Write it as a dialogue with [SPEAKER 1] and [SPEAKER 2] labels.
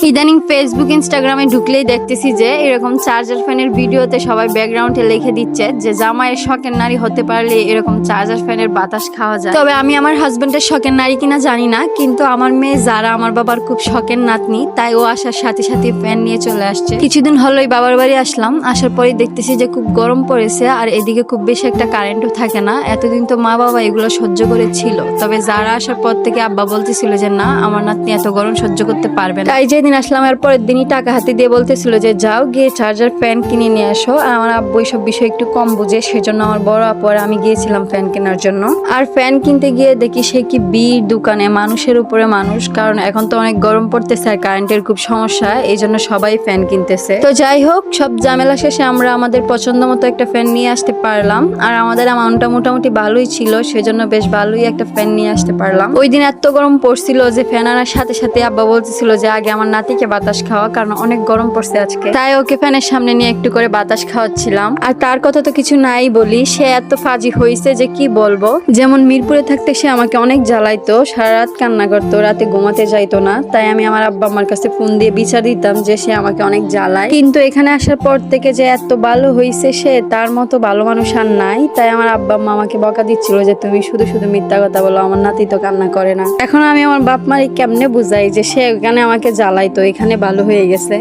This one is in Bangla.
[SPEAKER 1] ইদানিং ফেসবুক ইনস্টাগ্রামে ঢুকলেই দেখতেছি যে এরকম চার্জার ফ্যানের ভিডিওতে সবাই ব্যাকগ্রাউন্ডে লিখে দিচ্ছে যে জামাইয়ের শখের নারী হতে পারলে এরকম চার্জার ফ্যানের বাতাস খাওয়া যায়। তবে আমি আমার হাজবেন্ডের শখের নারী কিনা জানি না, কিন্তু আমার মেয়ে যারা আমার বাবার খুব শখের নাতনি, তাই ও আসার সাথে সাথে ফ্যান নিয়ে চলে আসছে। কিছুদিন হলোই বাবার বাড়ি আসলাম, আসার পরেই দেখতেছি যে খুব গরম পড়েছে আর এদিকে খুব বেশি একটা কারেন্টও থাকে না। এতদিন তো মা বাবা এগুলো সহ্য করেছিল, তবে যারা আসার পর থেকে আব্বা বলতেছিল যে না, আমার নাতনি এত গরম সহ্য করতে পারবে না। তাই যেদিন আসলাম এর পরের দিনই টাকা হাতে দিয়ে বলতেছিল যে যাও গিয়ে চার্জার ফ্যান কিনে নিয়ে আসো। আর আমার আব্বু এইসব বিষয় একটু কম বুঝে, সেজন্য আমার বড় আপু আর আমি গিয়েছিলাম ফ্যান কেনার জন্য। আর ফ্যান কিনতে গিয়ে দেখি সে কি ভিড় দোকানে, মানুষের উপরে মানুষ, কারণ এখন তো অনেক গরম পড়তেছে আর কারেন্টের খুব সমস্যা, এই জন্য সবাই ফ্যান কিনতেছে। তো যাই হোক, সব ঝামেলা শেষে আমরা আমাদের পছন্দ মতো একটা ফ্যান নিয়ে আসতে পারলাম। আর আমাদের অ্যামাউন্টটা মোটামুটি ভালোই ছিল, সেজন্য বেশ ভালোই একটা ফ্যান নিয়ে আসতে পারলাম। ওই দিন এত গরম পড়ছিল যে ফ্যান আনার সাথে সাথে আব্বা বলতেছিল যে আগে আমার নাতিকে বাতাস খাওয়া, কারণ অনেক গরম পড়ছে আজকে। তাই ওকে ফ্যানের সামনে নিয়ে একটু করে বাতাস খাওয়াচ্ছিলাম। আর তার কথা তো কিছু নাই বলি, সে এত ফাজি হয়েছে যে কি বলবো। যেমন মিরপুরে থাকতে সে আমাকে অনেক জ্বালাইতো, সারা রাত কান্না করতো, রাতে ঘুমাতে যাইতো না। তাই আমি আমার আব্বা আমার কাছে ফোন দিয়ে বিচার দিতাম যে সে আমাকে অনেক জ্বালায়। কিন্তু এখানে আসার পর থেকে যে এত ভালো হয়েছে সে, তার মতো ভালো মানুষ আর নাই। তাই আমার আব্বা আম্মা আমাকে বকা দিচ্ছিল যে তুমি শুধু শুধু মিথ্যা কথা বলো, আমার নাতি তো কান্না করে না। এখন আমি আমার বাপ মারে কেমনে বুঝাই যে সে এখানে আমাকে জ্বালাইতো, এখানে ভালো হয়ে গেছে।